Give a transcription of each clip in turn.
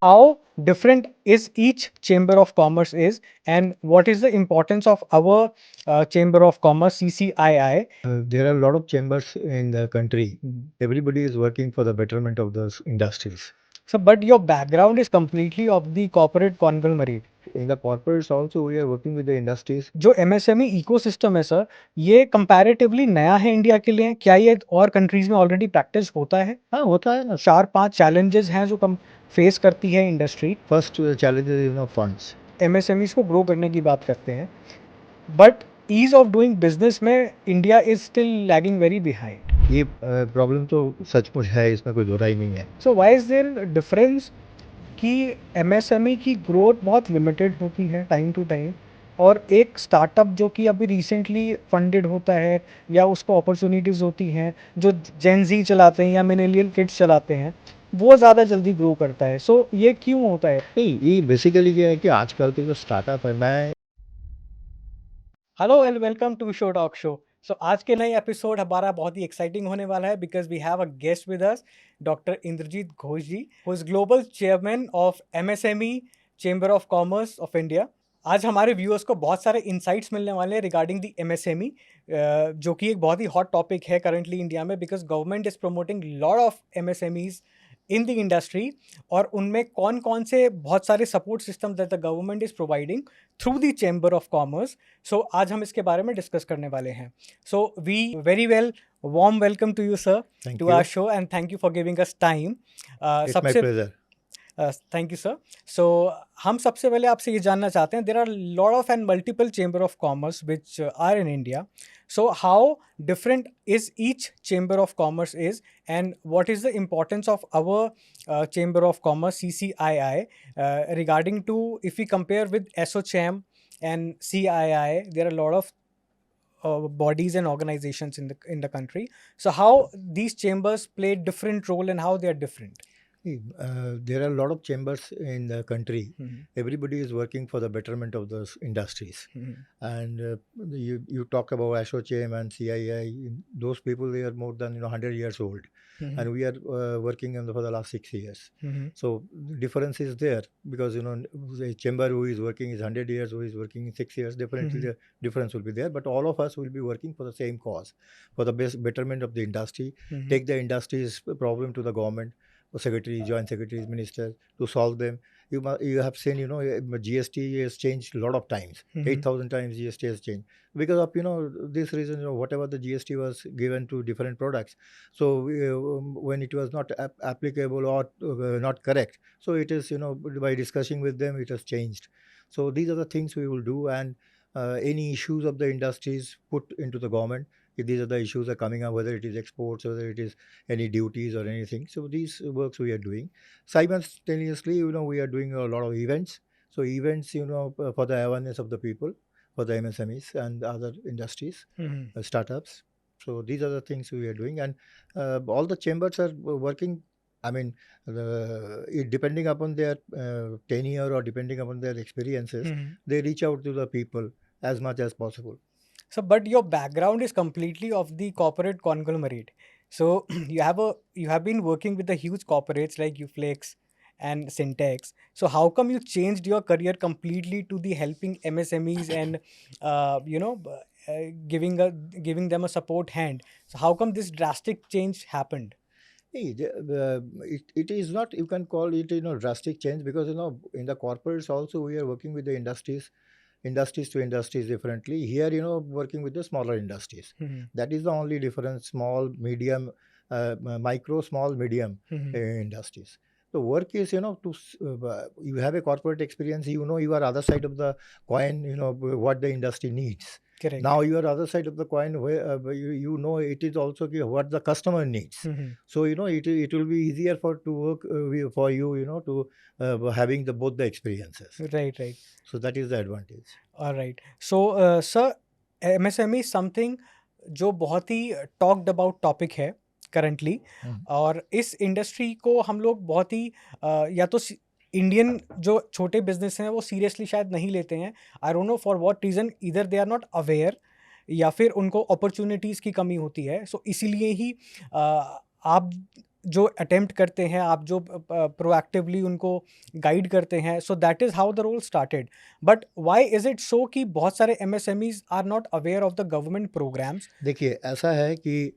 how different is each chamber of commerce is, and what is the importance of our chamber of commerce CCII. There are a lot of chambers in the country. Everybody is working for the betterment of those industries. So but your background is completely of the corporate conglomerate. In the corporates also, we are working with the industries. जो MSME ecosystem है sir, ये comparatively नया है India के लिए, क्या ये और कंट्रीज में ऑलरेडी प्रैक्टिस होता है? हाँ, होता है ना. 4-5 चैलेंजेस हैं जो कम फेस करती है industry First challenge is funds. MSMEs को ग्रो करने की बात करते हैं, but ease of doing business में India is still lagging very behind. ये प्रॉब्लम तो सचमुच है, इसमें कोई दो राय नहीं है. So why is there difference कि MSME की ग्रोथ बहुत लिमिटेड होती है टाइम टू टाइम, और एक स्टार्टअप जो कि अभी रिसेंटली फंडेड होता है या उसको अपॉर्चुनिटीज़ होती हैं जो जेन जी चलाते हैं या मिलेनियल किड्स चलाते हैं, वो ज़्यादा जल्दी ग्रो करता है. सो ये क्यों होता है? नहीं, ये बेसिकली क्या है कि आजकल के जो स्टार्टअप है, मैं hello and welcome to show talk show. So आज के नए एपिसोड हमारा बहुत ही एक्साइटिंग होने वाला है because we have a guest with us, doctor Indrajit Ghosh ji, who is global chairman of MSME chamber of commerce of India. आज हमारे व्यूअर्स को बहुत सारे इंसाइट्स मिलने वाले हैं रिगार्डिंग दी MSME, जो कि एक बहुत ही हॉट टॉपिक है करंटली इंडिया में because government is promoting lot of MSMEs in the industry, और उनमें कौन कौन से बहुत सारे support system that the government is providing through the chamber of commerce. So आज हम इसके बारे में डिस्कस करने वाले हैं. So we very well warm welcome to you sir, thank to you. Our show, and thank you for giving us time. It's my सबसे pleasure. Thank you sir. So हम सबसे पहले आपसे ये जानना चाहते हैं, there are lot of and multiple chamber of commerce which are in India. So how different is each chamber of commerce is, and what is the importance of our chamber of commerce CCII regarding to, if we compare with SOCHAM and CII, there are a lot of bodies and organizations in the country. So how these chambers play different role and how they are different? There are a lot of chambers in the country. Mhm. Everybody is working for the betterment of those industries. Mhm. And you talk about ASSOCHAM and CII. Those people, they are more than 100 years old, Mhm. and we are working for the last 6 years. Mhm. So difference is there because the chamber who is working is 100 years, who is working in 6 years. Definitely Mhm. the difference will be there. But all of us will be working for the same cause, for the best betterment of the industry. Mhm. Take the industry's problem to the government, secretaries, joint secretaries, ministers, to solve them. You have seen, GST has changed a lot of times. Mhm. 8,000 times GST has changed because of this reason. Whatever the GST was given to different products, so when it was not applicable or not correct, so it is, by discussing with them, it has changed. So these are the things we will do, and any issues of the industries put into the government. If these are the issues are coming up, whether it is exports, whether it is any duties or anything. So these works we are doing. Simultaneously, we are doing a lot of events. So events, for the awareness of the people, for the MSMEs and other industries, Mhm. startups. So these are the things we are doing, and all the chambers are working. I mean, depending upon their tenure or depending upon their experiences, Mhm. they reach out to the people as much as possible. So, but your background is completely of the corporate conglomerate. So you have been working with the huge corporates like Uflex and Syntex. So how come you changed your career completely to the helping MSMEs and giving them a support hand? So how come this drastic change happened? Hey, it is not, you can call it, drastic change because, in the corporates also we are working with the industries to industries differently. Here, working with the smaller industries. Mhm. That is the only difference, small, medium, micro, small, medium Mhm. industries. The work is, you have a corporate experience, you are other side of the coin, what the industry needs. Correct. Now you are other side of the coin where it is also what the customer needs. Mhm. So it will be easier to work for you, to having both the experiences. Right, right. So that is the advantage. All right. So, sir, MSME is something जो बहुत he talked about topic है currently, और इस industry को हम लोग बहुत ही या तो इंडियन जो छोटे बिजनेस हैं वो सीरियसली शायद नहीं लेते हैं. I don't know for what reason, इधर दे आर नॉट अवेयर या फिर उनको अपॉर्चुनिटीज़ की कमी होती है. सो इसीलिए ही आप जो अटेम्प्ट करते हैं, आप जो प्रोएक्टिवली उनको गाइड करते हैं, so that is how the role started. But why is it so कि बहुत सारे MSMEs are not aware of the government programs? देखिए, ऐसा है कि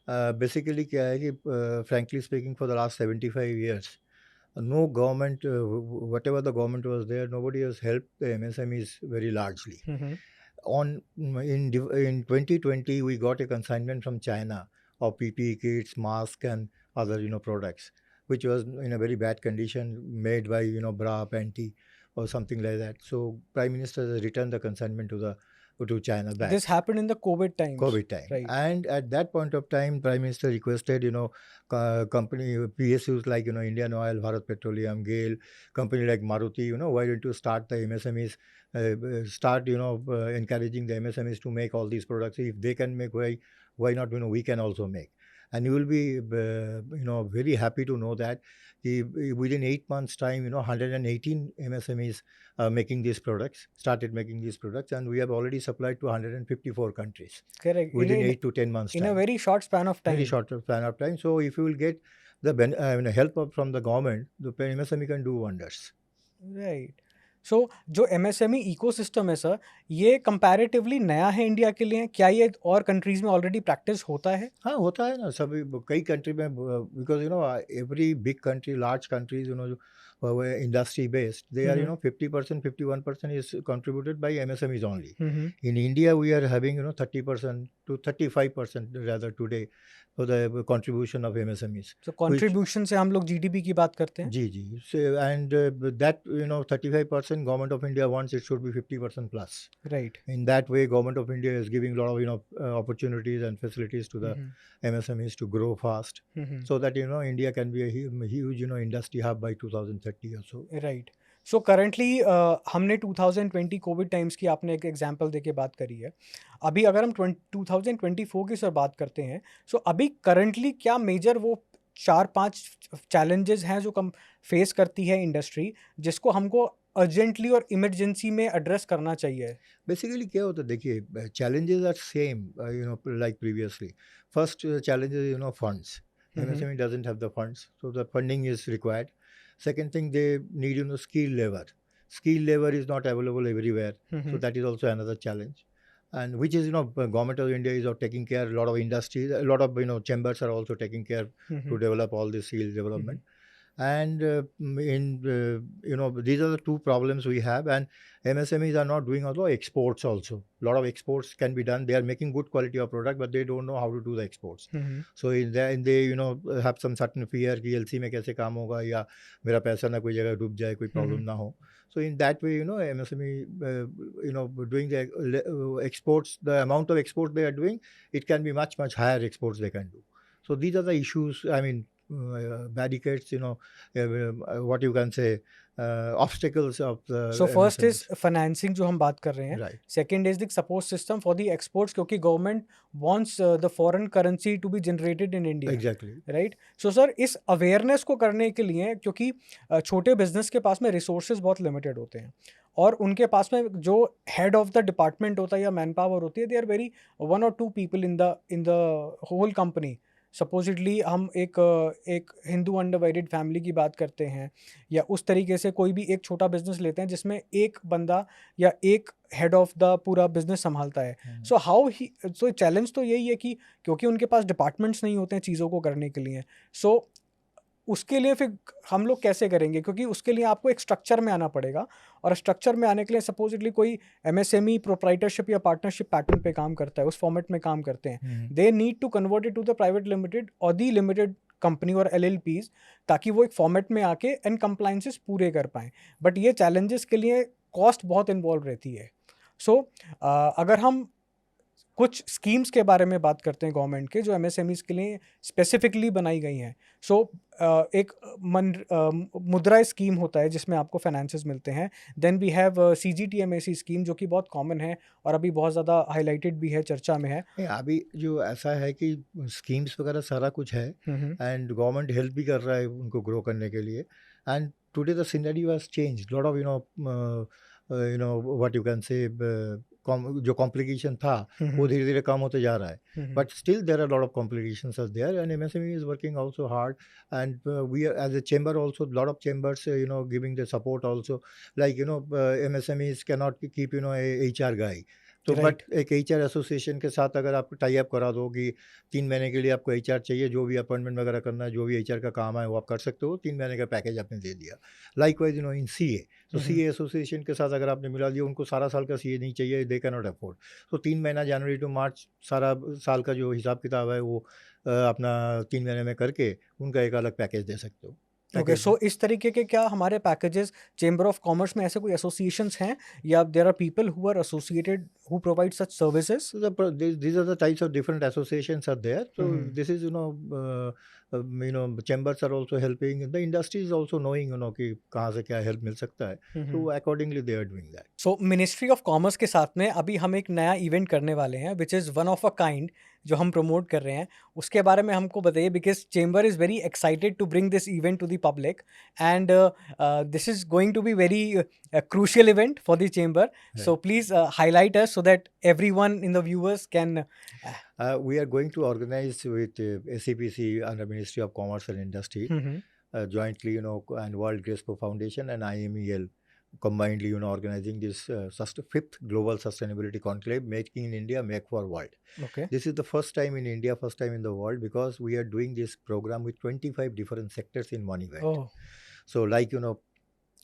बेसिकली क्या है कि frankly speaking for the last 75 years no government whatever the government was there nobody has helped the MSMEs very largely hmm. on in 2020 we got a consignment from China of PPE kits, masks and other products which was in a very bad condition made by Bra Panty or something like that. So Prime Minister has returned the consignment to China back. This happened in the COVID times. COVID time. Right. And at that point of time, Prime Minister requested, company PSUs like, Indian Oil, Bharat Petroleum, GAIL, company like Maruti, why don't you start the MSMEs, start, encouraging the MSMEs to make all these products. If they can make, why not, we can also make. And you will be, very happy to know that within 8 months' time, 118 MSMEs making these products, started making these products, and we have already supplied to 154 countries Correct. within 8 to 10 months' In time. a very short span of time. Very short span of time. So if you will get the help from the government, the MSME can do wonders. Right. So जो MSME ecosystem है sir, ये comparatively नया है India के लिए, क्या ये और कंट्रीज में ऑलरेडी प्रैक्टिस होता है? हाँ, होता है ना, सभी कई कंट्री में, because every big country, large countries, industry based, they are 50%, 51% is contributed by MSMEs only. In India we are having 30% to 35% rather today for the contribution of MSMEs. So contribution से हम लोग GDP की बात करते हैं? जी so, and that 35% government of India wants it should be 50% plus. Right. In that way government of India is giving a lot of opportunities and facilities to the MSMEs to grow fast, so that India can be a huge industry hub by 2030 or so. Right. So currently हमने 2020 Covid times की आपने एक example देके बात करी है। अभी अगर हम 2024 की सर बात करते हैं, सो अभी करंटली क्या मेजर वो 4-5 चैलेंजेस हैं जो कम फेस करती है इंडस्ट्री, जिसको हमको अर्जेंटली और इमरजेंसी में एड्रेस करना चाहिए? बेसिकली क्या होता है, देखिए, challenges are same, like previously. First challenge is funds. MSME doesn't have the funds, so the funding is required. Second thing, they need skill labor. Skill labor is not available everywhere, so that is also another challenge. And which is government of India is taking care. A lot of industries, a lot of chambers are also taking care to develop all this skill development. And these are the two problems we have, and MSMEs are not doing also exports also. A lot of exports can be done. They are making good quality of product, but they don't know how to do the exports. So they have some certain fear कि LC में कैसे काम होगा, या मेरा पैसा ना कोई जगह डूब जाए, कोई problem ना हो. So in that way, MSME, doing the exports, the amount of exports they are doing, it can be much higher exports they can do. So these are the issues. I mean, barricades, what you can say, obstacles of the. So first is financing जो हम बात कर रहे हैं. Right. Second is the support system for the exports, क्योंकि government wants the foreign currency to be generated in India. Exactly. Right. So sir, इस awareness को करने के लिए, क्योंकि छोटे business के पास में resources बहुत limited होते हैं, और उनके पास में जो head of the department होता है या manpower होती है, they are very 1 or 2 people in the whole company. Supposedly हम एक हिंदू अनडिवाइडेड फैमिली की बात करते हैं, या उस तरीके से कोई भी एक छोटा बिजनेस लेते हैं जिसमें एक बंदा या एक हेड ऑफ द पूरा बिजनेस संभालता है. सो चैलेंज तो यही है कि क्योंकि उनके पास डिपार्टमेंट्स नहीं होते हैं चीज़ों को करने के लिए, सो उसके लिए फिर हम लोग कैसे करेंगे? क्योंकि उसके लिए आपको एक स्ट्रक्चर में आना पड़ेगा, और स्ट्रक्चर में आने के लिए सपोजिटली कोई एमएसएमई प्रोप्राइटरशिप या पार्टनरशिप पैटर्न पे काम करता है, उस फॉर्मेट में काम करते हैं. They need to convert it to the private limited और दी लिमिटेड कंपनी और LLPs, ताकि वो एक फॉर्मेट में आके एंड कंप्लाइंसेस पूरे कर पाएँ. बट ये चैलेंजेस के लिए कॉस्ट बहुत इन्वॉल्व रहती है. सो अगर हम कुछ स्कीम्स के बारे में बात करते हैं गवर्नमेंट के, जो एमएसएमईज के लिए स्पेसिफिकली बनाई गई हैं. सो एक मुद्रा स्कीम होता है जिसमें आपको फाइनेंसेस मिलते हैं. Then we have CGTMAC scheme, जो कि बहुत कॉमन है और अभी बहुत ज़्यादा हाईलाइटेड भी है, चर्चा में है. अभी जो ऐसा है कि स्कीम्स वगैरह सारा कुछ है, एंड गवर्नमेंट हेल्प भी कर रहा है उनको ग्रो करने के लिए. And today the scenario has changed. Lot of what you can say, जो कॉम्प्लिकेशन था वो धीरे धीरे कम होते जा रहा है, but still there are lot of complications are there, and MSME is working also hard, and we are, as a chamber also, lot of chambers giving the support also, like MSMEs cannot keep a HR guy, तो but right एक HR association के साथ अगर आप tie up करा दो कि 3 महीने के लिए आपको HR चाहिए, जो भी अपॉइंटमेंट वगैरह करना है, जो भी HR का काम है वो आप कर सकते हो, 3 महीने का पैकेज आपने दे दिया। लाइकवाइज इन CA, तो CA एसोसिएशन के साथ अगर आपने मिला दिया, उनको सारा साल का CA नहीं चाहिए, दे कैन नॉट अफोर्ड, तो 3 महीना जनवरी टू मार्च सारा साल का जो हिसाब किताब है वो अपना 3 महीने में करके उनका एक अलग पैकेज दे सकते हो। ओके, सो इस तरीके के क्या हमारे पैकेजेस चेंबर ऑफ कॉमर्स में ऐसे कोई एसोसिएशंस हैं या there are people who are associated who provide such services? So these are the types of different associations are there. So this is chambers are also helping. The industry is also knowing कि कहाँ से क्या help मिल सकता है. So accordingly they are doing that. So ministry of commerce के साथ में अभी हम एक नया इवेंट करने वाले हैं which is one of a kind, जो हम प्रमोट कर रहे हैं, उसके बारे में हमको बताइए, because chamber is very excited to bring this event to the public, and this is going to be very crucial event for the chamber. So please highlight us so that everyone in the viewers can We are going to organize with SCPC under Ministry of Commerce and Industry jointly, and World Crespo Foundation and IMEL combinedly, organizing this 5th Global Sustainability Conclave, Making in India, Make for World. okay. This is the first time in India, first time in the world, because we are doing this program with 25 different sectors in one event. Oh. So like,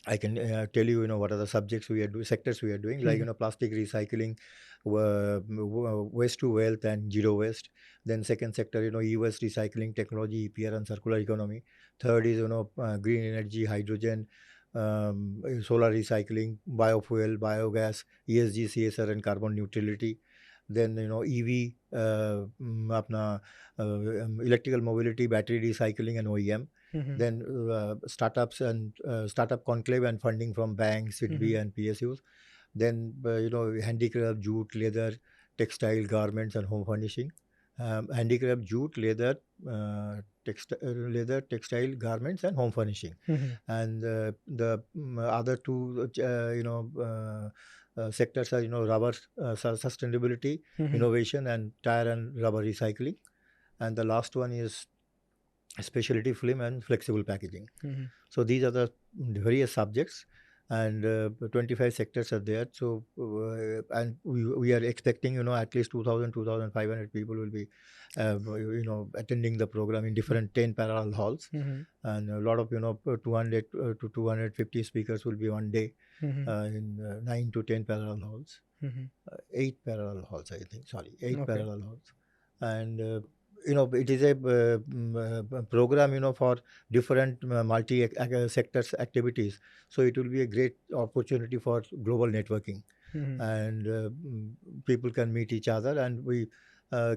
I can tell you, what are the subjects we are doing, sectors we are doing, like, plastic recycling, waste to wealth and zero waste. Then second sector, e-waste recycling, technology, EPR and circular economy. Third is, green energy, hydrogen, solar recycling, biofuel, biogas, ESG, CSR and carbon neutrality. Then, EV, electrical mobility, battery recycling and OEM. Then startups and startup conclave and funding from banks, SIDBI and PSUs. Then handicraft, jute, leather, textile, garments and home furnishing. Handicraft, jute, leather, textile, garments and home furnishing. And the other two sectors are rubber sustainability, innovation and tire and rubber recycling. And the last one is specialty film and flexible packaging. So these are the various subjects, and 25 sectors are there. So and we are expecting at least 2,500 people will be attending the program in different 10 parallel halls, and a lot of 200 to 250 speakers will be one day in 9 to 10 parallel halls, 8 parallel halls, I think. Sorry, 8 parallel halls, and it is a program, for different multi-sectors activities. So it will be a great opportunity for global networking, and people can meet each other. And we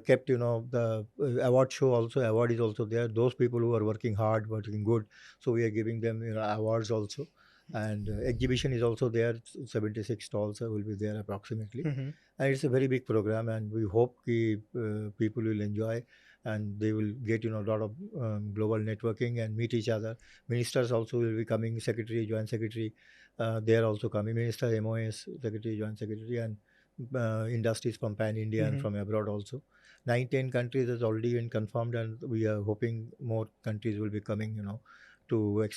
kept, the award show also. Award is also there. Those people who are working hard, working good. So we are giving them, awards also. And exhibition is also there. 76 stalls will be there approximately. And it's a very big program, and we hope people will enjoy, and they will get a lot of global networking and meet each other. Ministers also will be coming, secretary, joint secretary, they are also coming, minister, MOS, secretary, joint secretary, and industries from pan India and from abroad also. 9-10 countries has already been confirmed, and we are hoping more countries will be coming to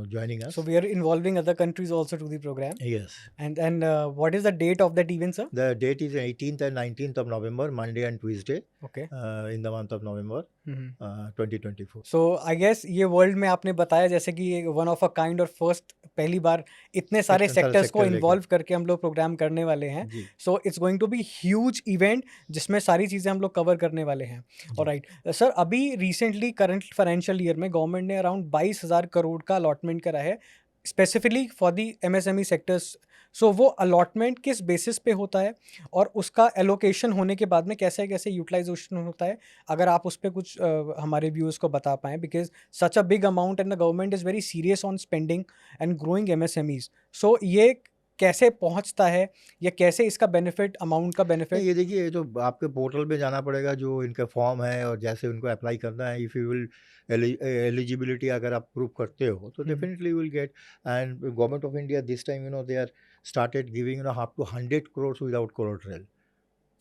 joining us. So we are involving other countries also to the program. Yes. And what is the date of that event, sir? The date is 18th and 19th of November, Monday and Tuesday. Okay. In the month of November 2024. So I guess ये world में आपने बताया जैसे कि one of a kind और first पहली बार इतने सारे सेक्टर्स को इन्वॉल्व करके हम लोग प्रोग्राम करने वाले हैं. So it's going to be huge event जिसमें सारी चीज़ें हम लोग कवर करने वाले हैं. ऑलराइट सर, अभी रिसेंटली करंट फाइनेंशियल ईयर में गवर्नमेंट ने अराउंड 22,000 करोड़ का अलॉटमेंट करा है specifically for the MSME sectors. So वो अलॉटमेंट किस बेसिस पे होता है और उसका एलोकेशन होने के बाद में कैसे कैसे यूटिलाइजेशन होता है, अगर आप उस पर कुछ हमारे व्यूअर्स को बता पाएँ, because such a big amount and the government is very serious on spending and growing MSMEs. सो ये कैसे पहुंचता है या कैसे इसका बेनिफिट, अमाउंट का नहीं, बेनिफिट? ये देखिए, ये तो आपके पोर्टल पे जाना पड़ेगा, जो इनका फॉर्म है और जैसे उनको अप्लाई करना है। इफ़ यू विल एलिजिबिलिटी अगर आप प्रूव करते हो तो definitely you will get. And government of India this time they are started giving up to 100 crores without collateral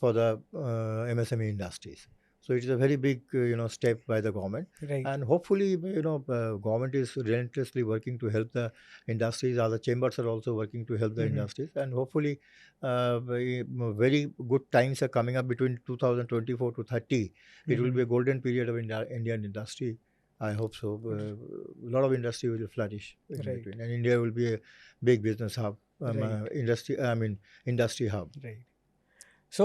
for the MSME industries. So it is a very big, step by the government, right. and hopefully, government is relentlessly working to help the industries. Other chambers are also working to help the industries, and hopefully, very good times are coming up between 2024 to 30. It will be a golden period of Indian industry. I hope so. A lot of industry will flourish in Right. between, and India will be a big business hub, Right. industry hub. Right. So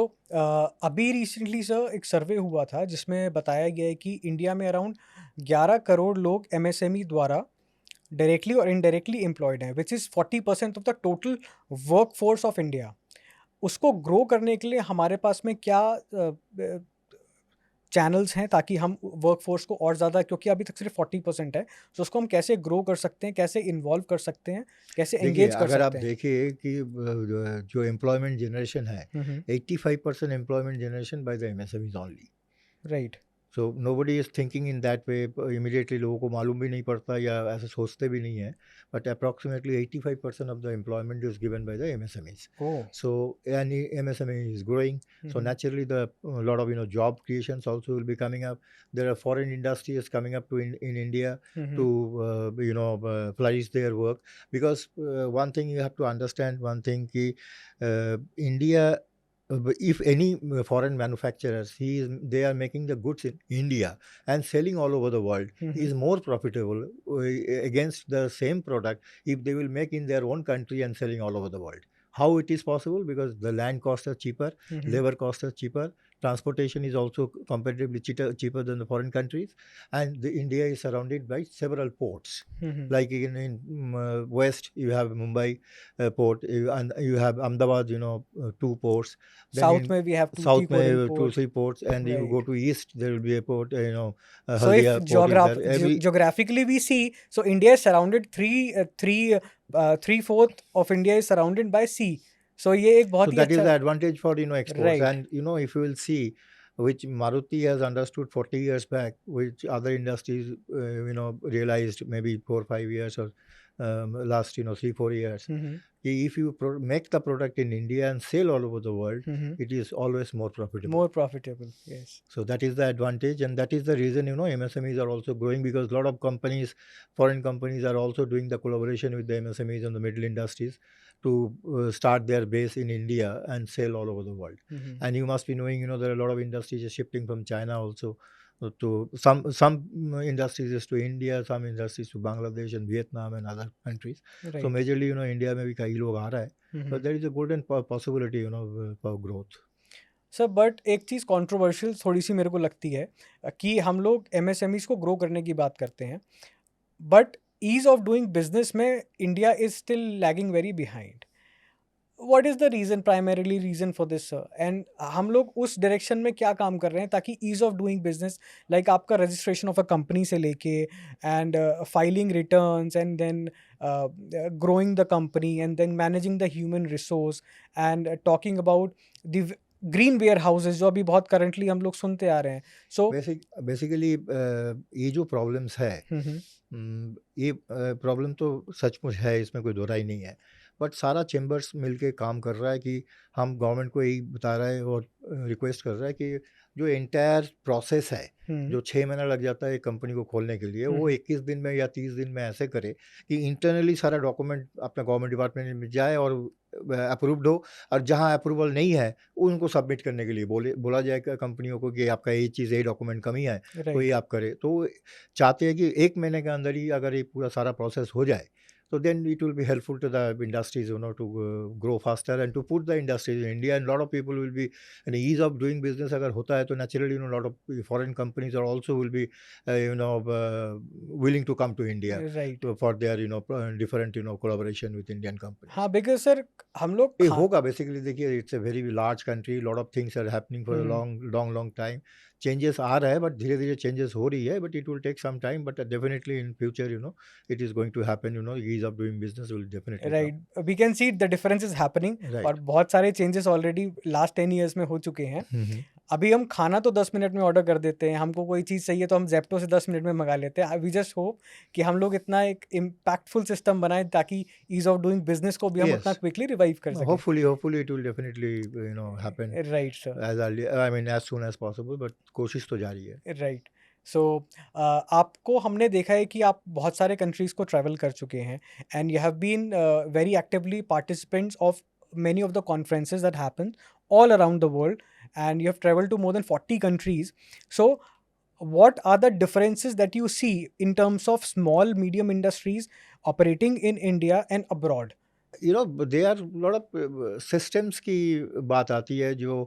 अभी recently sir एक सर्वे हुआ था जिसमें बताया गया है कि India में अराउंड 11 करोड़ लोग एमएसएमई द्वारा डायरेक्टली और इनडायरेक्टली एम्प्लॉयड हैं, which is 40% of the total work force of India. उसको ग्रो करने के लिए हमारे पास में क्या चैनल्स हैं ताकि हम वर्क फोर्स को और ज़्यादा, क्योंकि अभी तक सिर्फ 40% है, तो उसको हम कैसे ग्रो कर सकते हैं, कैसे इन्वॉल्व कर सकते हैं, कैसे देखिए, एंगेज कर अगर आप सकते हैं? देखिए कि जो एम्प्लॉयमेंट जनरेशन है, हम्म। 85% employment generation by the MSMEs only. Right. So nobody is thinking in that way. Immediately लोगों को मालूम भी नहीं पड़ता या ऐसे सोचते भी नहीं है, but approximately 85% of the employment is given by the MSMEs. Oh. So any MSME is growing, so naturally the lot of job creations also will be coming up. There are foreign industries coming up to in India to flourish their work, because one thing you have to understand, one thing ki India, if any foreign manufacturers, they are making the goods in India and selling all over the world, is more profitable against the same product if they will make in their own country and selling all over the world. How it is possible? Because the land costs are cheaper, labor costs are cheaper, transportation is also comparatively cheaper than the foreign countries, and India is surrounded by several ports. Like in west, you have Mumbai port, and you have Ahmedabad, 2 ports. Then south in में we have two south, three Korean 2, ports. 3 ports, and you go right. to east, there will be a port. So if Haldia port is there. geographically we see, so India is surrounded three-fourth of India is surrounded by sea. So ये एक So बहुत ही that is अच्छा। the advantage for exports. Right. And if you will see, which Maruti has understood 40 years back, which other industries realized maybe 4 or 5 years, or last 3 or 4 years. If you make the product in India and sell all over the world, it is always more profitable. More profitable, yes. So that is the advantage, and that is the reason MSMEs are also growing, because a lot of companies, foreign companies, are also doing the collaboration with the MSMEs and the middle industries to start their base in India and sell all over the world. And you must be knowing, there are a lot of industries are shifting from China also to some industries is to India, some industries to Bangladesh and Vietnam and other countries. Right. So majorly, India में भी कई लोग आ रहा है. So there is a golden possibility, for growth. Sir but एक चीज़ controversial थोड़ी सी मेरे को लगती है कि हम लोग एमएसएमईज को ग्रो करने की बात करते हैं, but ease of doing business में India is still lagging very behind. What is the reason, primarily reason for this sir? And हम लोग उस डायरेक्शन में क्या काम कर रहे हैं ताकि ease of doing business, like आपका रजिस्ट्रेशन ऑफ अ कंपनी से लेके and filing returns and then growing the company and then managing the human resource and talking about the green warehouses जो अभी बहुत करंटली हम लोग सुनते आ रहे हैं। सो बेसिकली ये जो प्रॉब्लम्स है, ये प्रॉब्लम तो सचमुच है, इसमें कोई दो राय नहीं है, बट सारा चेम्बर्स मिलके काम कर रहा है कि हम गवर्नमेंट को यही बता रहा है और रिक्वेस्ट कर रहा है कि जो एंटायर प्रोसेस है, जो 6 महीना लग जाता है एक कंपनी को खोलने के लिए, वो 21 दिन में या 30 दिन में ऐसे करे कि इंटरनली सारा डॉक्यूमेंट अपना गवर्नमेंट डिपार्टमेंट में जाए और अप्रूव्ड हो, और जहाँ अप्रूवल नहीं है उनको सबमिट करने के लिए बोला जाए कंपनियों को कि आपका ये चीज़, ये डॉक्यूमेंट कमी है, तो ये आप करें। तो चाहते हैं कि 1 महीने के अंदर ही अगर ये पूरा सारा प्रोसेस हो जाए, so then it will be helpful to the industries, to grow faster and to put the industries in India, and a lot of people will be, and ease of doing business अगर होता है तो naturally a lot of foreign companies are also will be willing to come to India right. for their different collaboration with Indian companies. हाँ, because sir हम लोग ये होगा basically, देखिए, it's a very large country, lot of things are happening for a long time. Changes आ रहा है, but धीरे-धीरे चेंजेस हो रही है, but it will take some time, but definitely in future it is going to happen, ease of doing business will definitely come. Right, we can see the difference is happening. और right. बहुत सारे changes already last 10 years में हो चुके हैं। हुँ, हुँ। अभी हम खाना तो 10 मिनट में ऑर्डर कर देते हैं, हमको कोई चीज़ चाहिए तो हम जेप्टो से 10 मिनट में मंगा लेते हैं। वी जस्ट होप कि हम लोग इतना एक इम्पैक्टफुल सिस्टम बनाएं ताकि ईज ऑफ डूइंग बिजनेस को भी हम उतना येस। क्विकली रिवाइव कर सकें। Hopefully it will definitely happen right sir. As early, I mean as soon as possible, but कोशिश तो जारी है। राइट। सो आपको हमने देखा है कि आप बहुत सारे कंट्रीज़ को ट्रैवल कर चुके हैं and you have been very actively participants of many of the conferences that happen all around the world, and you have traveled to more than 40 countries. So what are the differences that you see in terms of small medium industries operating in India and abroad? They are lot of systems की बात आती है, जो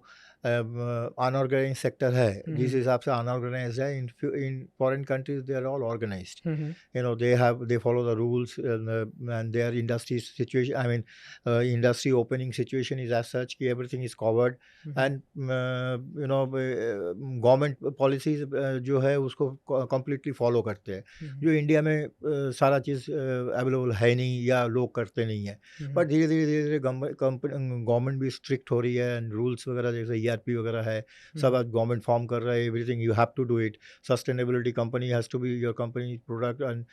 unorganised sector है, जिस हिसाब से unorganised है, in foreign countries they are all organised, they follow the rules, and their industry situation, I mean, industry opening situation is as such कि everything is covered, and government policies जो है उसको completely follow करते हैं, जो India में सारा चीज़ available है नहीं या लोग करते नहीं है। बट धीरे धीरे गवर्नमेंट भी स्ट्रिक्ट हो रही है, एंड रूल्स वगैरह जैसे ERP वगैरह है, सब आज गवर्नमेंट फॉर्म कर रहा है, everything you have to do it, sustainability company has to be, your company product and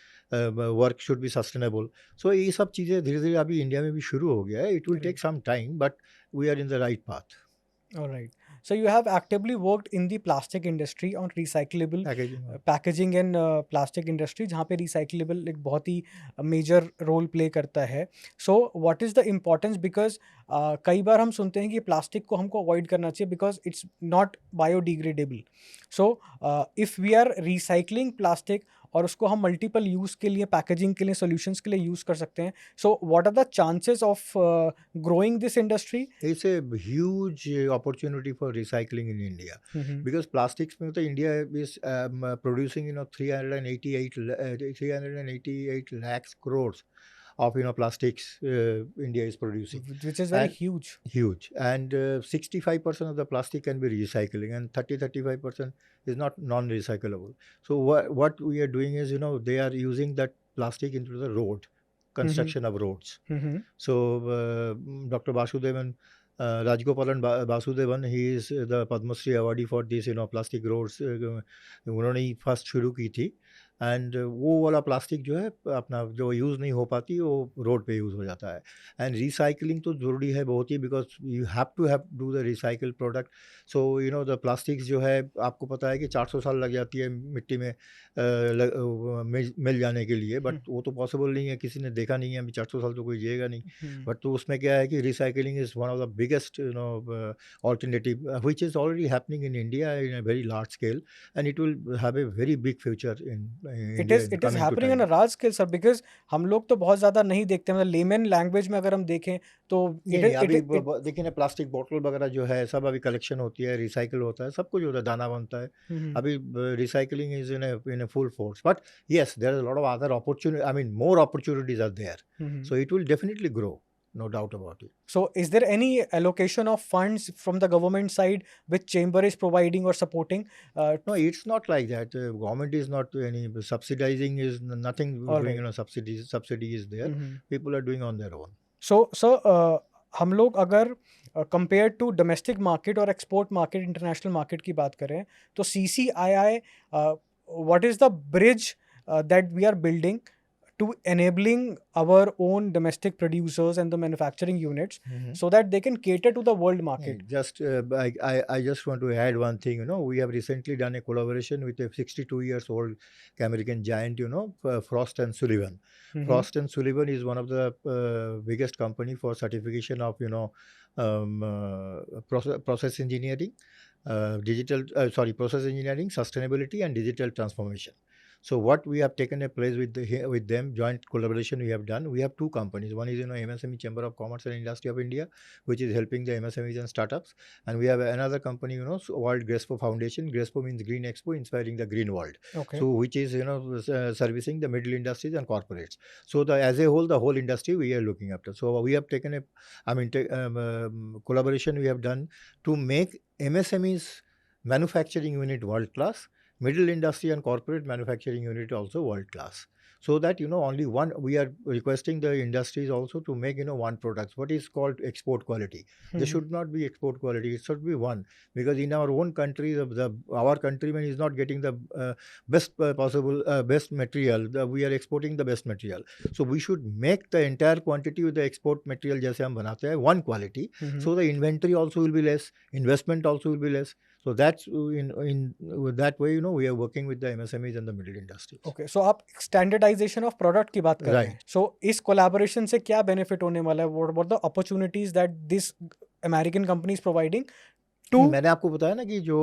work should be sustainable. So ये सब चीज़ें धीरे धीरे अभी इंडिया में भी शुरू हो गया है, it will take some time, but we are in the right path. All right. So you have actively worked in the plastic industry on recyclable packaging packaging and plastic industry, जहाँ पे recyclable एक बहुत ही major role play करता है। So what is the importance, because कई बार हम सुनते हैं कि प्लास्टिक को हमको अवॉइड करना चाहिए because it's not biodegradable. So if we are recycling plastic और उसको हम मल्टीपल यूज़ के लिए, पैकेजिंग के लिए, सॉल्यूशंस के लिए यूज़ कर सकते हैं, so what are the chances of growing this industry? It's a huge opportunity for recycling in India, because plastics में तो India is producing 388 lakhs crores of plastics, India is producing, Which is very and huge. huge, and 65% of the plastic can be recycling, and 35% is not non-recyclable. So what we are doing is, they are using that plastic into the road construction of roads. So Dr. Basudevan, Rajgopalan Basudevan, he is the Padma Shri awardee for this, plastic roads, उन्होंने ही first शुरू की थी, and वो वाला plastic जो है अपना जो यूज़ नहीं हो पाती, वो रोड पे यूज़ हो जाता है, एंड रिसाइकलिंग तो ज़रूरी है बहुत ही, because you have do the recycle product. So the plastics जो है, आपको पता है कि 400 साल लग जाती है मिट्टी में मिल जाने के लिए, बट वो तो पॉसिबल नहीं है, किसी ने देखा नहीं है अभी, 400 साल तो कोई जिएगा नहीं। बट तो उसमें क्या है कि recycling is one of the biggest alternative, which is already happening in India in a very large scale, and it will have a very big future in it India is in it is coming to happening on a time. Large scale sir, because हम लोग तो बहुत ज्यादा नहीं देखते, मतलब layman language में अगर हम देखें तो नहीं, अभी देखिए ना, प्लास्टिक बोतल वगैरह जो है सब अभी कलेक्शन होती है, रिसाइकल होता है, सब कुछ होता है, दाना बनता है, अभी recycling is in a full force, but yes, there is a lot of other opportunity, I mean more opportunities are there, so it will definitely grow, no doubt about it. So is there any allocation of funds from the government side which chamber is providing or supporting? No, it's not like that. Government is not any subsidizing, is nothing All doing, right. subsidy is there. People are doing on their own. So हम लोग अगर compare to domestic market और export market, international market की बात करें, तो CCII, what is the bridge that we are building to enabling our own domestic producers and the manufacturing units so that they can cater to the world market? Just I just want to add one thing. We have recently done a collaboration with a 62 years old American giant, Frost and Sullivan. Frost and Sullivan is one of the biggest company for certification of process engineering, process engineering, sustainability, and digital transformation. So what we have taken a place with them, joint collaboration we have done. We have two companies. One is MSME Chamber of Commerce and Industry of India, which is helping the MSMEs and startups, and we have another company, World Grespo Foundation. Grespo means Green Expo, inspiring the green world. Okay. So which is servicing the middle industries and corporates. So as a whole, the whole industry we are looking after. So we have taken collaboration we have done to make MSMEs manufacturing unit world class, middle industry and corporate manufacturing unit also world class. So that only one, we are requesting the industries also to make one product, what is called export quality. There Mhm. should not be export quality, it should be one. Because in our own country, our countryman is not getting the best possible best material. We are exporting the best material. So we should make the entire quantity with the export material जैसे हम बनाते हैं one quality. Mhm. So the inventory also will be less, investment also will be less. So that's in with that way, we are working with the MSMEs and the middle industries. Okay, so आप standardization of product की बात कर रहे हैं. Right. सो इस collaboration से क्या benefit होने वाला है? What the opportunities that this American company is providing to? मैंने आपको बताया ना कि जो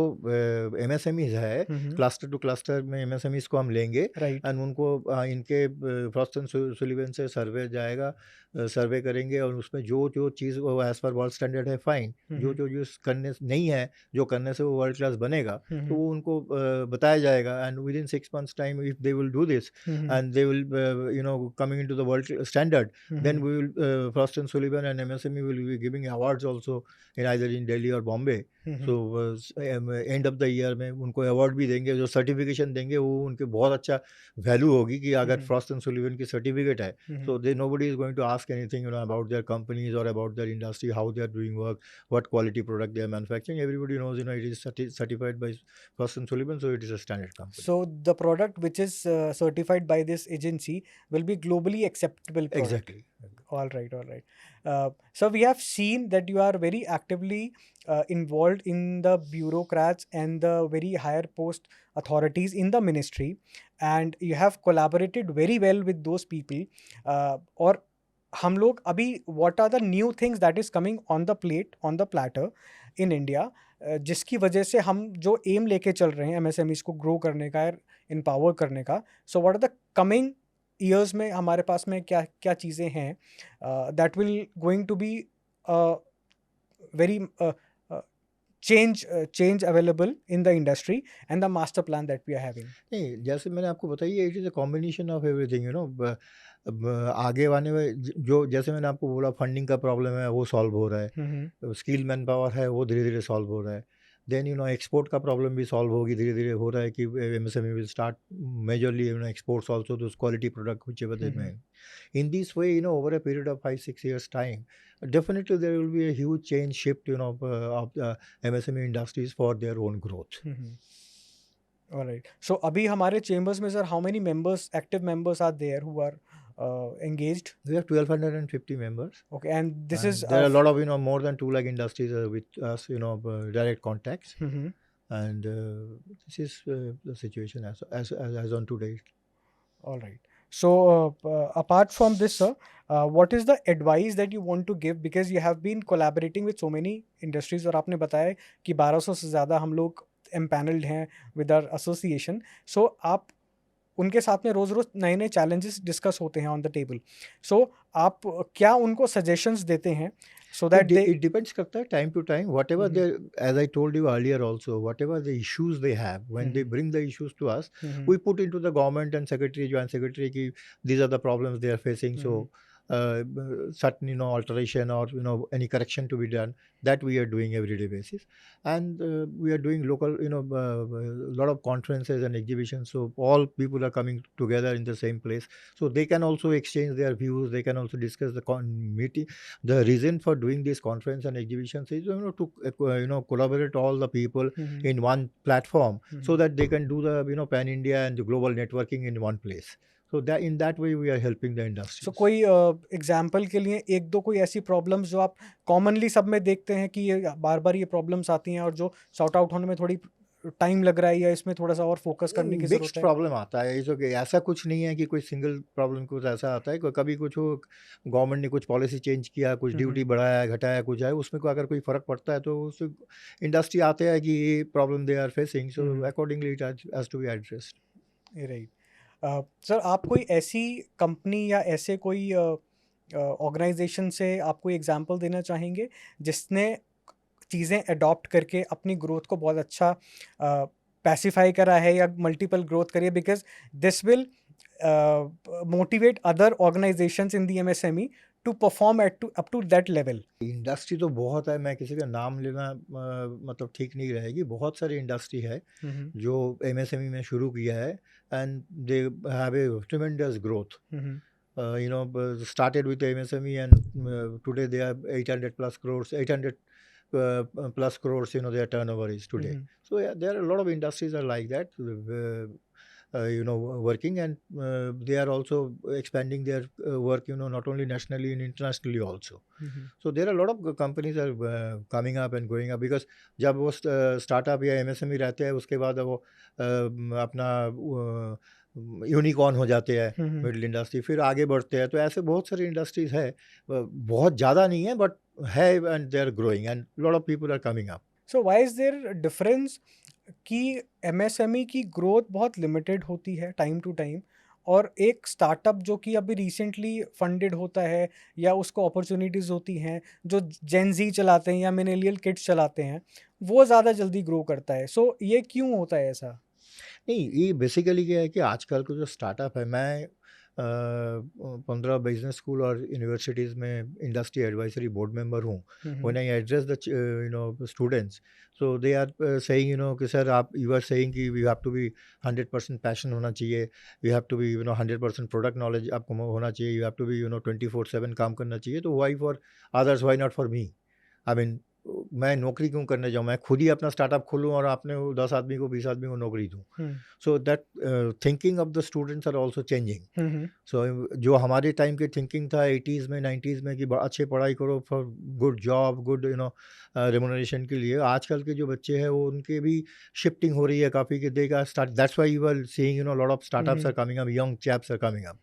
MSMEs है, क्लस्टर टू क्लस्टर में MSMEs को हम लेंगे राइट. एंड उनको इनके फ्रॉस्ट एंड सुलिवन से सर्वे जाएगा, सर्वे करेंगे और उसमें जो जो चीज़ वो एज पर वर्ल्ड स्टैंडर्ड है फाइन, जो जो यूज़ करने नहीं है, जो करने से वो वर्ल्ड क्लास बनेगा, तो वो उनको बताया जाएगा and with in 6 months time if they will do this and they will coming into the world standard, then we will Frost and Sullivan and MSME will be giving awards also in either in Delhi or Bombay. So end of the year में उनको award भी देंगे, जो certification देंगे वो उनके बहुत अच्छा वैल्यू होगी कि अगर फ्रॉस्ट एंड सुलिवन की सर्टिफिकेट है, so they nobody is going to ask anything about their companies or about their industry, how they are doing work, what quality product they are manufacturing. Everybody knows it is certified by Frost and Sullivan, so it is a standard company. So the product which is certified by this agency will be globally acceptable product. Exactly. All right, all right. So we have seen that you are very actively involved in the bureaucrats and the very higher post authorities in the ministry, and you have collaborated very well with those people. और हम लोग अभी what are the new things that is coming on the plate, on the platter in India, जिसकी वजह से हम जो M लेके चल रहे हैं एमएसएमईज को ग्रो करने का, एम्पावर करने का. So what are the coming years में हमारे पास में क्या क्या चीज़ें हैं that will going to be very change available in the industry and the master plan that we are having? नहीं, जैसे मैंने आपको बताइए, it is a combination of everything, आगे आने में जो जैसे मैंने आपको बोला, फंडिंग का प्रॉब्लम है वो सॉल्व हो रहा है, स्किल मैन पावर है वो धीरे धीरे सॉल्व हो रहा है, देन एक्सपोर्ट का प्रॉब्लम भी सॉल्व होगी, धीरे धीरे हो रहा है कि MSME will start majorly exports also those quality product which ever they make in this way, over a period of 5-6 years time, definitely there will be a huge change shift, of the MSME industries for their own growth. All right. So अभी हमारे chambers में sir, how many members, active members are there who are engaged? We have 1250 members. Okay, and this And is there are a lot of more than 2 lakh industries with us, direct contacts. And this is the situation as on today. All right. So apart from this, sir, what is the advice that you want to give, because you have been collaborating with so many industries, और आपने बताया कि 1200 से ज़्यादा हम लोग empaneled हैं with our association. So आप उनके साथ में रोज़ रोज़ नए नए challenges डिस्कस होते हैं on the table. So आप क्या उनको suggestions देते हैं so that It depends करता है time to time, whatever they, as I told you earlier also, whatever the issues they have, when they bring the issues to us, we put into the government and joint secretary ki these are the problems they are facing, so certain alteration or any correction to be done, that we are doing everyday basis. And we are doing local lot of conferences and exhibitions, so all people are coming together in the same place, so they can also exchange their views, they can also discuss the meeting. The reason for doing this conference and exhibitions is to collaborate all the people in one platform, so that they can do the pan India and the global networking in one place. So that in that way we are helping the industry. So कोई example के लिए एक दो कोई ऐसी problems जो आप commonly सब में देखते हैं कि ये बार बार ये प्रॉब्लम्स आती हैं और जो सॉर्ट आउट होने में थोड़ी टाइम लग रहा है या इसमें थोड़ा सा और फोकस करने की जरूरत है? प्रॉब्लम आता है, इस ऐसा कुछ नहीं है कि कोई सिंगल प्रॉब्लम कुछ ऐसा आता है, कभी कुछ गवर्नमेंट ने कुछ पॉलिसी चेंज किया, कुछ ड्यूटी बढ़ाया घटाया, कुछ है, उसमें को अगर कोई फर्क पड़ता है तो उस इंडस्ट्री आते हैं कि ये problem they are facing, so accordingly it has to be addressed. Right. Sir आप कोई ऐसी कंपनी या ऐसे कोई ऑर्गेनाइजेशन से आप कोई एग्जांपल देना चाहेंगे जिसने चीज़ें अडॉप्ट करके अपनी ग्रोथ को बहुत अच्छा पैसिफाई करा है या मल्टीपल ग्रोथ करी है, because this will motivate other organizations in the MSME to perform up to that level? Industry तो बहुत है, मैं किसी का नाम लेना मतलब ठीक नहीं रहेगी। बहुत सारी इंडस्ट्री है Mm-hmm. जो एमएसएमई में शुरू किया है, and they have a tremendous growth. Mm-hmm. Started with MSME, and today they have 800 plus crores, 800 plus crores, their turnover is today. Mm-hmm. So yeah, there are a lot of industries are like that, working, and they are also expanding their work, not only nationally and internationally also. Mm-hmm. So there are a lot of companies are coming up and going up, because जब वो startup या MSME रहते हैं, उसके बाद वो अपना unicorn हो जाते हैं, Mm-hmm. मिडिल इंडस्ट्री, फिर आगे बढ़ते हैं। तो ऐसे बहुत सारी इंडस्ट्रीज है, बहुत ज़्यादा नहीं है बट है, and they are growing, and lot of people are coming up. So why is there difference कि एमएसएमई की ग्रोथ बहुत लिमिटेड होती है टाइम टू टाइम, और एक स्टार्टअप जो कि अभी रिसेंटली फंडेड होता है या उसको अपॉर्चुनिटीज़ होती हैं, जो जेन जी चलाते हैं या मिलेनियल किड्स चलाते हैं, वो ज़्यादा जल्दी ग्रो करता है? सो ये क्यों होता है ऐसा? नहीं, ये बेसिकली क्या है कि आजकल का जो स्टार्टअप है, मैं 15 बिजनेस स्कूल और यूनिवर्सिटीज़ में इंडस्ट्री एडवाइजरी बोर्ड मेंबर हूँ। When I address the students, so they are saying कि सर, आप यू आर सेइंग कि you have to be 100% passion होना चाहिए, you have to be 100% product knowledge आपको होना चाहिए, यू हैव टू बी 24/7 काम करना चाहिए। तो why for others, why not for me? I mean, मैं नौकरी क्यों करने जाऊँ? मैं खुद ही अपना स्टार्टअप खोलूँ और अपने 10 आदमी को, 20 आदमी को नौकरी दूँ। Hmm. So that thinking of the students are also changing. Hmm. So जो हमारे टाइम की थिंकिंग था 80s में, 90s में, कि अच्छे पढ़ाई करो for good job, good remuneration के लिए, आजकल के जो बच्चे हैं वो उनके भी शिफ्टिंग हो रही है काफ़ी, कि they start, that's why you are seeing lot of startups are coming up, young chaps are coming up.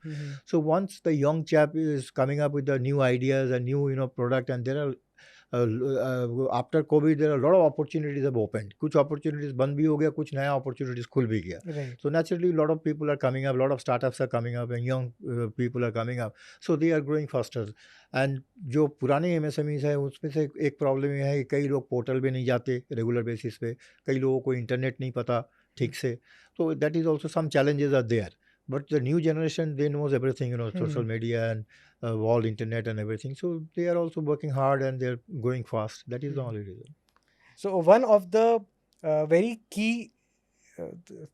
So once the young chap is coming up with the new ideas and new product, and there are after Covid there are lot of opportunities have opened. कुछ opportunities बंद भी हो गया, कुछ नया opportunities खुल भी गया। Right. So naturally lot of people are coming up, lot of startups are coming up, and young people are coming up, so they are growing faster. And जो पुराने एमएसएमईज है, उसमें से एक प्रॉब्लम ये है कि कई लोग पोर्टल पे नहीं जाते रेगुलर बेसिस पे, कई लोगों को इंटरनेट नहीं पता ठीक से, तो that is also some challenges are there. But the new generation, they knows everything, social media and all internet and everything. So they are also working hard and they're going fast. That is the only reason. So one of the very key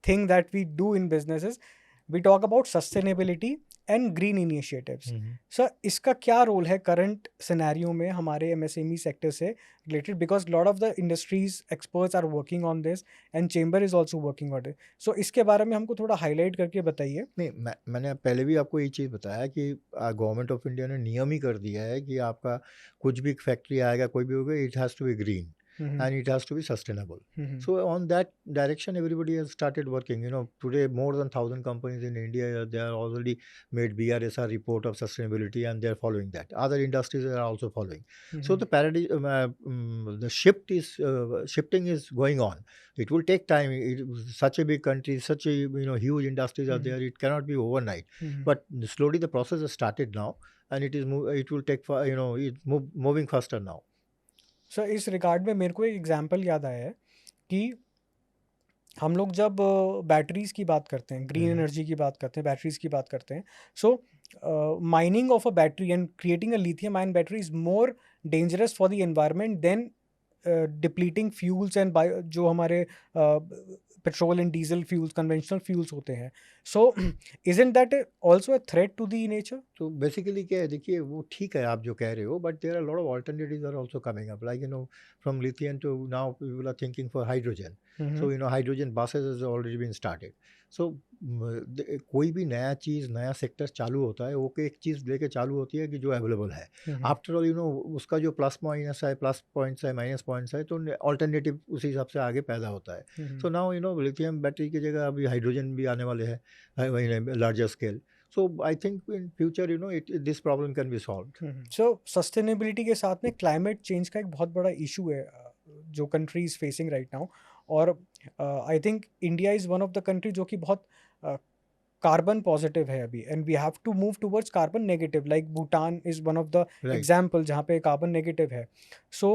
thing that we do in businesses, we talk about sustainability and green initiatives. Sir, इसका क्या role है current scenario में हमारे MSME sector से related? Because lot of the industries experts are working on this and chamber is also working on it. So इसके बारे में हमको थोड़ा हाईलाइट करके बताइए। नहीं, मैंने पहले भी आपको ये चीज़ बताया कि गवर्नमेंट ऑफ इंडिया ने नियम ही कर दिया है कि आपका कुछ भी फैक्ट्री आएगा, कोई भी होगा, it has to be green and it has to be sustainable. So on that direction, everybody has started working. Today more than 1,000 companies in India, they are already made BRSR report of sustainability, and they are following that. Other industries are also following. So the paradigm, the shifting is going on. It will take time. Such a big country, such a huge industries are there. It cannot be overnight. But slowly the process has started now, and it will take it's moving faster now. Sir, इस regard में मेरे को एक example याद आया है कि हम लोग जब बैटरीज की बात करते हैं, ग्रीन एनर्जी की बात करते हैं, बैटरीज की बात करते हैं, so mining of a battery and creating a lithium ion battery is more dangerous for the environment than depleting fuels and जो हमारे petrol and diesel fuels, conventional fuels होते हैं। So isn't that also a threat to the nature? तो basically क्या है, देखिए, वो ठीक है आप जो कह रहे हो, but there are lot of alternatives are also coming up, like from lithium to now people are thinking for hydrogen. So hydrogen buses has already been started. So कोई भी नया चीज़, नया सेक्टर चालू होता है, वो एक चीज़ लेके चालू होती है कि जो अवेलेबल है। आफ्टर ऑल उसका जो प्लस पॉइंट्स है, माइनस पॉइंट्स है, तो अल्टरनेटिव उसी हिसाब से आगे पैदा होता है। सो नाउ लिथियम बैटरी की जगह अभी हाइड्रोजन भी आने वाले हैं larger scale. So I think in future, this problem can be solved. So sustainability के साथ में climate change का एक बहुत बड़ा issue है जो country is facing right now, और I think India is one of the country जो कि बहुत carbon positive है अभी, and we have to move towards carbon negative, like Bhutan is one of the example जहाँ पे carbon negative है। So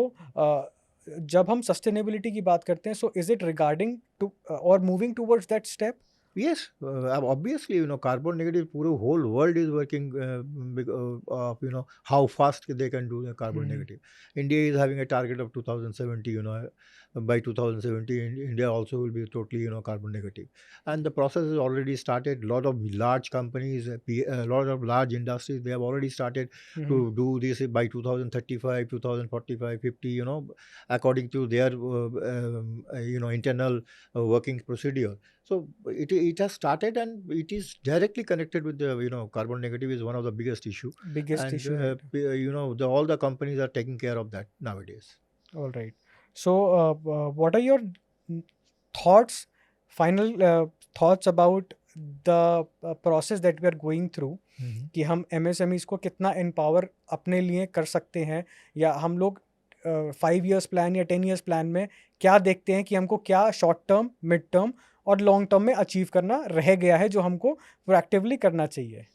जब हम sustainability की बात करते हैं, so is it regarding to or moving towards that step? Yes, obviously, carbon negative, पूरे whole world is working of, how fast they can do the carbon Mhm. negative. India is having a target of 2070, by 2070, India also will be totally, carbon negative. And the process has already started. A lot of large companies, a lot of large industries, they have already started Mhm. to do this by 2035, 2045, 50, according to their, internal working procedure. So it has started, and it is directly connected with the, carbon negative is one of the biggest issue. Biggest And issue, right? all the companies are taking care of that nowadays. All right. So, what are your mm, thoughts, final thoughts about the process that we are going through, Mhm. कि हम MSMEs को कितना empower अपने लिए कर सकते हैं, या हम लोग 5 years प्लान या 10 years प्लान में क्या देखते हैं कि हमको क्या शॉर्ट टर्म, मिड टर्म और लॉन्ग टर्म में अचीव करना रह गया है, जो हमको प्रोएक्टिवली करना चाहिए.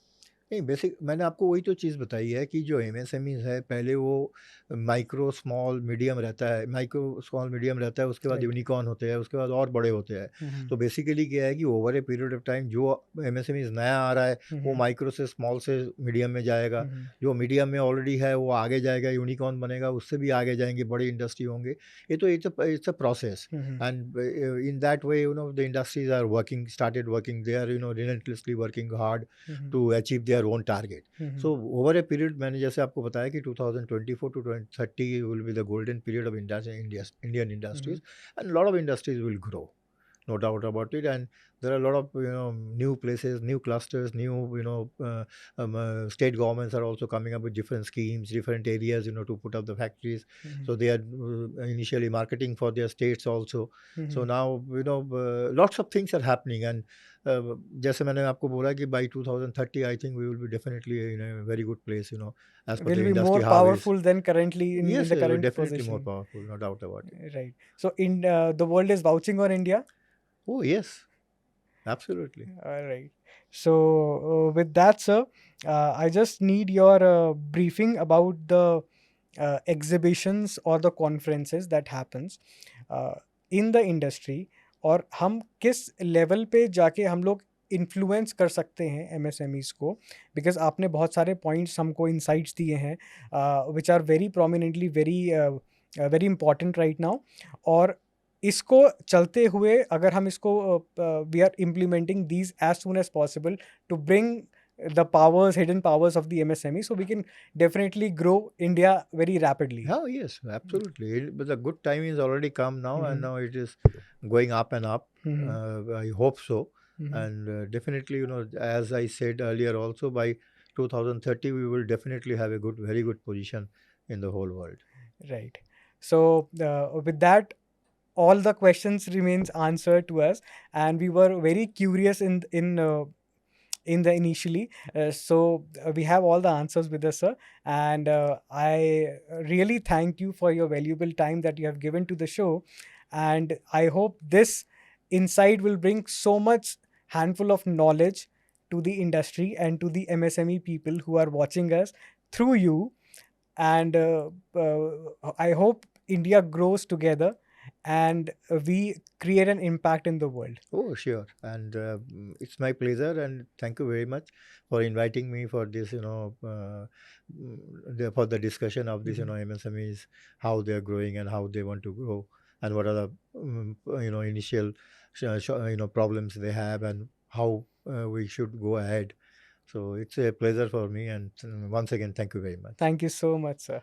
नहीं, बेसिक मैंने आपको वही तो चीज़ बताई है कि जो एमएसएमईज़ है, पहले वो माइक्रो, स्मॉल, मीडियम रहता है। माइक्रो, स्मॉल, मीडियम रहता है, उसके बाद राइट. यूनिकॉर्न होते हैं, उसके बाद और बड़े होते हैं। तो बेसिकली क्या है कि over a period of time जो एमएसएमईज़ नया आ रहा है, वो माइक्रो से, स्मॉल से मीडियम में जाएगा। जो मीडियम में ऑलरेडी है, वो आगे जाएगा, यूनिकॉर्न बनेगा, उससे भी आगे जाएँगे, बड़ी इंडस्ट्री होंगे। ये तो it's a process, and in that way, the industries are working, started working. They are, relentlessly working hard to achieve their own target. So over a period, मैंने जैसे आपको बताया कि 2024 to 2030 will be the golden period of Indian industries, and a lot of industries will grow, no doubt about it. And there are a lot of, new places, new clusters, new, state governments are also coming up with different schemes, different areas, to put up the factories. So they are initially marketing for their states also. So now, lots of things are happening. And जैसे मैंने आपको बोला कि by 2030 I think we will be definitely in a very good place, as per Will the be industry more how is. powerful than currently in Yes, the current definitely more position. powerful, no doubt about it. Right. So in the world is vouching on India. Oh yes, absolutely. All right. So with that, sir, I just need your briefing about the exhibitions or the conferences that happens in the industry, और हम किस level पे जाके हम लोग influence कर सकते हैं एमएसएमईज को, बिकॉज आपने बहुत सारे पॉइंट्स हमको इंसाइट्स दिए हैं which are very prominently very very important right now. और इसको चलते हुए अगर हम इसको we are implementing these as soon as possible to bring the powers, hidden powers of the MSME, so we can definitely grow India very rapidly. Oh, yes, absolutely. But the good time is already come now, and now it is going up and up. I hope so. And definitely, as I said earlier, also by 2030, we will definitely have a very good position in the whole world. Right. So with that, all the questions remains answered to us, and we were very curious in the initially. So we have all the answers with us, sir, and I really thank you for your valuable time that you have given to the show, and I hope this insight will bring so much handful of knowledge to the industry and to the MSME people who are watching us through you. And I hope India grows together and we create an impact in the world. Oh, sure. And it's my pleasure. And thank you very much for inviting me for this, for the discussion of this, MSMEs, how they're growing and how they want to grow, and what are the, initial, problems they have, and how we should go ahead. So it's a pleasure for me. And once again, thank you very much. Thank you so much, sir.